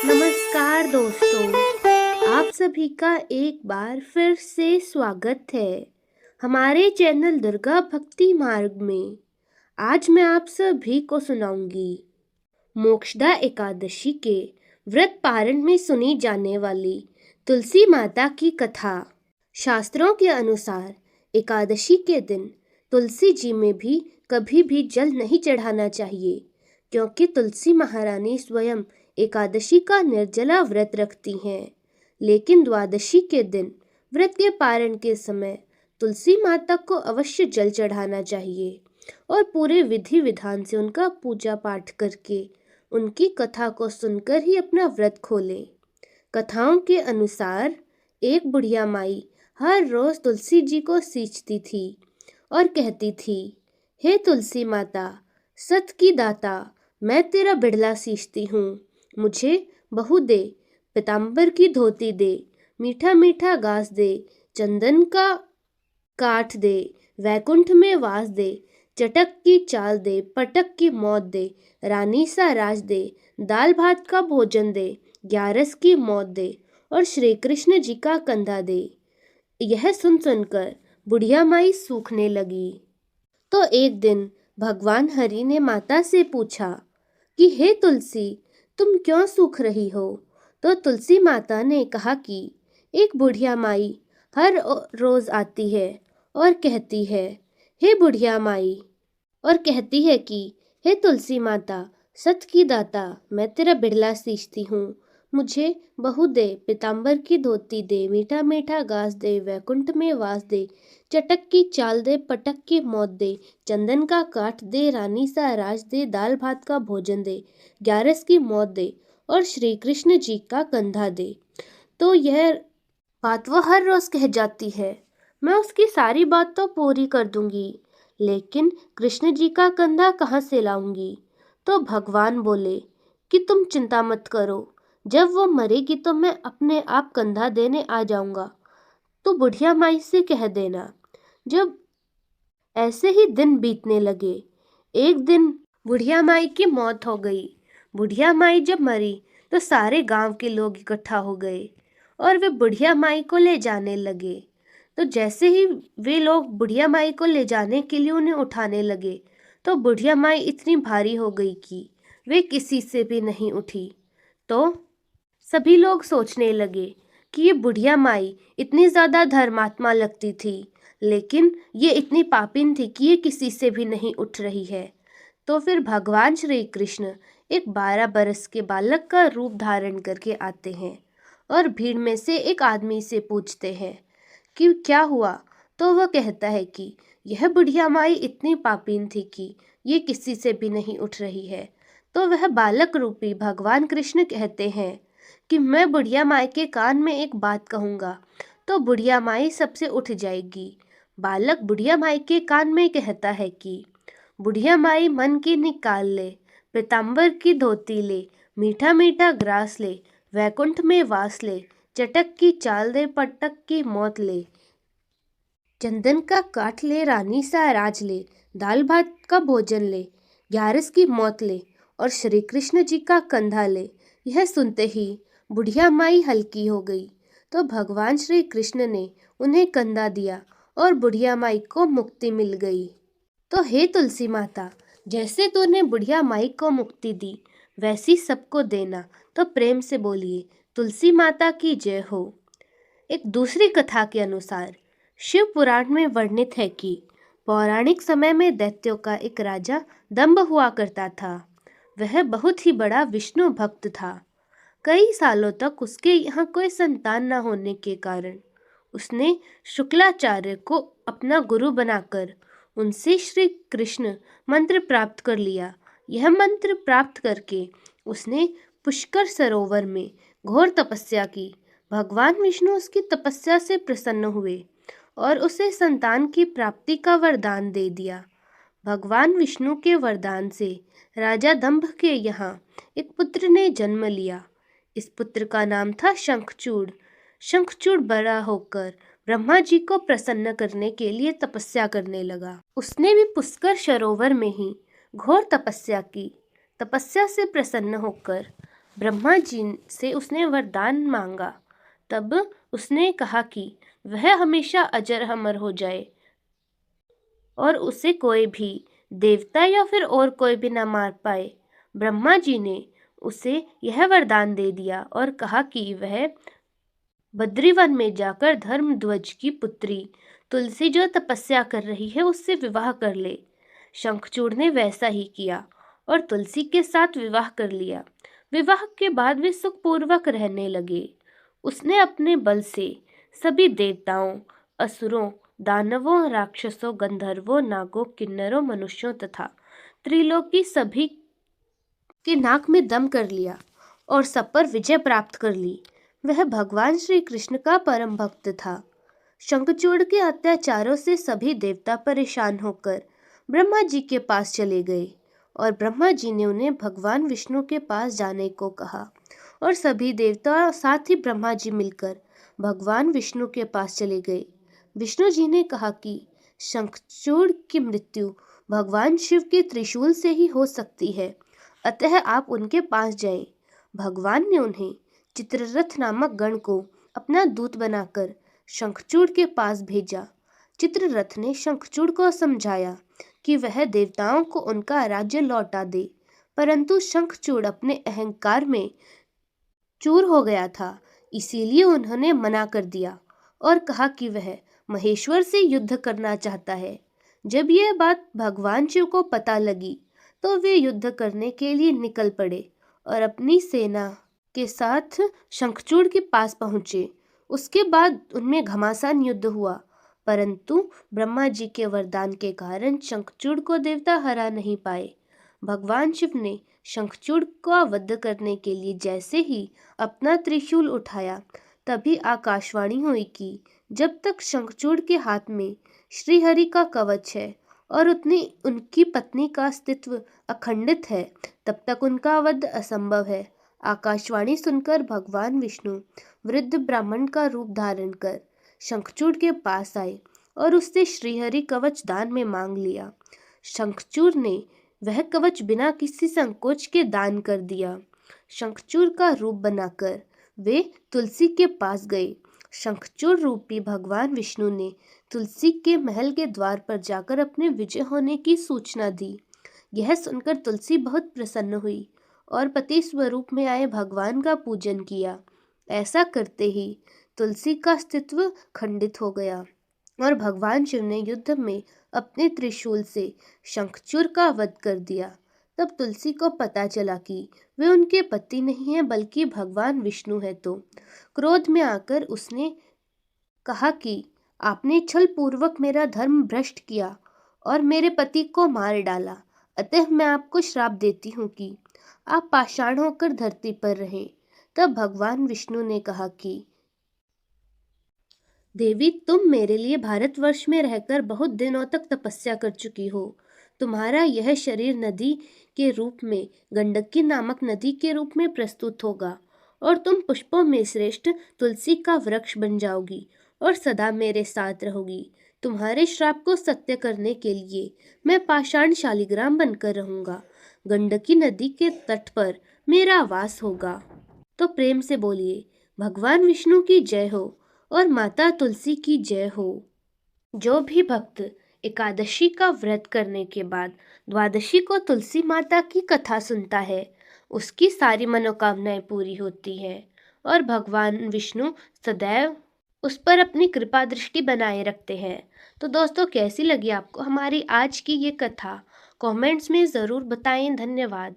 नमस्कार दोस्तों, आप सभी का एक बार फिर से स्वागत है हमारे चैनल दुर्गा भक्ति मार्ग में। आज मैं आप सभी को सुनाऊंगी मोक्षदा एकादशी के व्रत पारण में सुनी जाने वाली तुलसी माता की कथा। शास्त्रों के अनुसार एकादशी के दिन तुलसी जी में भी कभी भी जल नहीं चढ़ाना चाहिए, क्योंकि तुलसी महारानी स्वयं एकादशी का निर्जला व्रत रखती हैं। लेकिन द्वादशी के दिन व्रत के पारण के समय तुलसी माता को अवश्य जल चढ़ाना चाहिए और पूरे विधि विधान से उनका पूजा पाठ करके उनकी कथा को सुनकर ही अपना व्रत खोलें। कथाओं के अनुसार एक बुढ़िया माई हर रोज तुलसी जी को सींचती थी और कहती थी, हे तुलसी माता, सत की दाता, मैं तेरा बिड़ला सींचती हूँ, मुझे बहू दे, पीताम्बर की धोती दे, मीठा मीठा घास दे, चंदन का काठ दे, वैकुंठ में वास दे, चटक की चाल दे, पटक की मौत दे, रानी सा राज दे, दाल भात का भोजन दे, ग्यारस की मौत दे और श्री कृष्ण जी का कंधा दे। यह सुन सुनकर बुढ़िया माई सूखने लगी। तो एक दिन भगवान हरि ने माता से पूछा कि हे तुलसी, तुम क्यों सूख रही हो? तो तुलसी माता ने कहा कि एक बुढ़िया माई हर रोज आती है और कहती है, हे बुढ़िया माई, और कहती है कि हे तुलसी माता, सत की दाता, मैं तेरा बिड़ला सींचती हूँ, मुझे बहू दे, पीताम्बर की धोती दे, मीठा मीठा घास दे, वैकुंठ में वास दे, चटक की चाल दे, पटक की मौत दे, चंदन का काठ दे, रानी सा राज दे, दाल भात का भोजन दे, ग्यारस की मौत दे और श्री कृष्ण जी का कंधा दे। तो यह बात वो हर रोज कह जाती है। मैं उसकी सारी बात तो पूरी कर दूंगी, लेकिन कृष्ण जी का कंधा कहाँ से लाऊंगी? तो भगवान बोले कि तुम चिंता मत करो, जब वो मरेगी तो मैं अपने आप कंधा देने आ जाऊंगा। तो बुढ़िया माई से कह देना। जब ऐसे ही दिन बीतने लगे, एक दिन बुढ़िया माई की मौत हो गई। बुढ़िया माई जब मरी तो सारे गांव के लोग इकट्ठा हो गए और वे बुढ़िया माई को ले जाने लगे। तो जैसे ही वे लोग बुढ़िया माई को ले जाने के लिए उन्हें उठाने लगे, तो बुढ़िया माई इतनी भारी हो गई कि वे किसी से भी नहीं उठी। तो सभी लोग सोचने लगे कि ये बुढ़िया माई इतनी ज़्यादा धर्मात्मा लगती थी, लेकिन ये इतनी पापिन थी कि ये किसी से भी नहीं उठ रही है। तो फिर भगवान श्री कृष्ण एक 12 बरस के बालक का रूप धारण करके आते हैं और भीड़ में से एक आदमी से पूछते हैं कि क्या हुआ? तो वह कहता है कि यह बुढ़िया माई इतनी पापीन थी कि ये किसी से भी नहीं उठ रही है। तो वह बालक रूपी भगवान कृष्ण कहते हैं कि मैं बुढ़िया माई के कान में एक बात कहूँगा तो बुढ़िया माई सबसे उठ जाएगी। बालक बुढ़िया माई के कान में कहता है कि बुढ़िया माई मन की निकाल ले, पीताम्बर की धोती ले, मीठा मीठा ग्रास ले, वैकुंठ में वास ले, चटक की चाल दे, पटक की मौत ले, चंदन का काठ ले, रानी सा राज ले, दाल भात का भोजन ले, ग्यारस की मौत ले और श्री कृष्ण जी का कंधा ले। यह सुनते ही बुढ़िया माई हल्की हो गई। तो भगवान श्री कृष्ण ने उन्हें कंधा दिया और बुढ़िया माई को मुक्ति मिल गई। तो हे तुलसी माता, जैसे तूने बुढ़िया माई को मुक्ति दी, वैसी सबको देना। तो प्रेम से बोलिए, तुलसी माता की जय हो। एक दूसरी कथा के अनुसार शिव पुराण में वर्णित है कि पौराणिक समय में दैत्यों का एक राजा दंभ हुआ करता था। वह बहुत ही बड़ा विष्णु भक्त था। कई सालों तक उसके यहाँ कोई संतान न होने के कारण उसने शुक्लाचार्य को अपना गुरु बनाकर उनसे श्री कृष्ण मंत्र प्राप्त कर लिया। यह मंत्र प्राप्त करके उसने पुष्कर सरोवर में घोर तपस्या की। भगवान विष्णु उसकी तपस्या से प्रसन्न हुए और उसे संतान की प्राप्ति का वरदान दे दिया। भगवान विष्णु के वरदान से राजा दंभ के यहाँ एक पुत्र ने जन्म लिया। इस पुत्र का नाम था शंखचूड़। शंखचूड़ बड़ा होकर ब्रह्मा जी को प्रसन्न करने के लिए तपस्या करने लगा। उसने भी पुष्कर सरोवर में ही घोर तपस्या की। तपस्या से प्रसन्न होकर ब्रह्मा जी से उसने वरदान मांगा। तब उसने कहा कि वह हमेशा अजर अमर हो जाए और उसे कोई भी देवता या फिर और कोई भी ना मार पाए। ब्रह्मा जी ने उसे यह वरदान दे दिया और कहा कि वह बद्रीवन में जाकर धर्मध्वज की पुत्री तुलसी जो तपस्या कर रही है उससे विवाह कर ले। शंखचूड़ ने वैसा ही किया और तुलसी के साथ विवाह कर लिया। विवाह के बाद वे सुखपूर्वक रहने लगे। उसने अपने बल से सभी देवताओं, असुरों, दानवों, राक्षसों, गंधर्वों, नागों, किन्नरों, मनुष्यों तथा त्रिलोकी सभी के नाक में दम कर लिया और सब पर विजय प्राप्त कर ली। वह भगवान श्री कृष्ण का परम भक्त था। शंखचूड़ के अत्याचारों से सभी देवता परेशान होकर ब्रह्मा जी के पास चले गए और ब्रह्मा जी ने उन्हें भगवान विष्णु के पास जाने को कहा और सभी देवता साथ ही ब्रह्मा जी मिलकर भगवान विष्णु के पास चले गए। विष्णु जी ने कहा कि शंखचूड़ की मृत्यु भगवान शिव के त्रिशूल से ही हो सकती है, अतः आप उनके पास जाएं। भगवान ने उन्हें चित्ररथ नामक गण को अपना दूत बनाकर शंखचूड़ के पास भेजा। चित्ररथ ने शंखचूड़ को समझाया कि वह देवताओं को उनका राज्य लौटा दे, परंतु शंखचूड़ अपने अहंकार में चूर हो गया था, इसीलिए उन्होंने मना कर दिया और कहा कि वह महेश्वर से युद्ध करना चाहता है। जब यह बात भगवान शिव को पता लगी तो वे युद्ध करने के लिए निकल पड़े और अपनी सेना के साथ शंखचूड़ के पास पहुंचे। उसके बाद उनमें घमासान युद्ध हुआ, परंतु ब्रह्मा जी के वरदान के कारण शंखचूड़ को देवता हरा नहीं पाए। भगवान शिव ने शंखचूड़ का वध करने के लिए जैसे ही अपना त्रिशूल उठाया, तभी आकाशवाणी हुई कि जब तक शंखचूड़ के हाथ में श्रीहरि का कवच है और उनकी पत्नी का अस्तित्व अखंडित है, तब तक उनका वध असंभव है। आकाशवाणी सुनकर भगवान विष्णु वृद्ध ब्राह्मण का रूप धारण कर शंखचूड़ के पास आए और उससे श्रीहरि कवच दान में मांग लिया। शंखचूड़ ने वह कवच बिना किसी संकोच के दान कर दिया। शंखचूड़ का रूप बनाकर वे तुलसी के पास गए। शंखचूड़ रूपी भगवान विष्णु ने तुलसी के महल के द्वार पर जाकर अपने विजय होने की सूचना दी। यह सुनकर तुलसी बहुत प्रसन्न हुई और पति स्वरूप में आए भगवान का पूजन किया। ऐसा करते ही तुलसी का अस्तित्व खंडित हो गया और भगवान शिव ने युद्ध में अपने त्रिशूल से शंखचूड़ का वध कर दिया। तब तुलसी को पता चला कि वे उनके पति नहीं हैं बल्कि भगवान विष्णु है, तो क्रोध में आकर उसने कहा कि आपने छल पूर्वक मेरा धर्म भ्रष्ट किया और मेरे पति को मार डाला, अतः मैं आपको श्राप देती हूँ कि आप पाषाण होकर धरती पर रहें। तब भगवान विष्णु ने कहा कि देवी, तुम मेरे लिए भारतवर्ष में रहकर बहुत दिनों तक तपस्या कर चुकी हो। तुम्हारा यह शरीर नदी के रूप में, गंडकी नामक नदी के रूप में प्रस्तुत होगा और तुम पुष्पों में श्रेष्ठ तुलसी का वृक्ष बन जाओगी और सदा मेरे साथ रहोगी। तुम्हारे श्राप को सत्य करने के लिए मैं पाषाण शालिग्राम बनकर रहूंगा। गंडकी नदी के तट पर मेरा वास होगा। तो प्रेम से बोलिए, भगवान विष्णु की जय हो और माता तुलसी की जय हो। जो भी भक्त एकादशी का व्रत करने के बाद द्वादशी को तुलसी माता की कथा सुनता है, उसकी सारी मनोकामनाएं पूरी होती हैं और भगवान विष्णु सदैव उस पर अपनी कृपा दृष्टि बनाए रखते हैं। तो दोस्तों, कैसी लगी आपको हमारी आज की ये कथा? कमेंट्स में ज़रूर बताएं। धन्यवाद।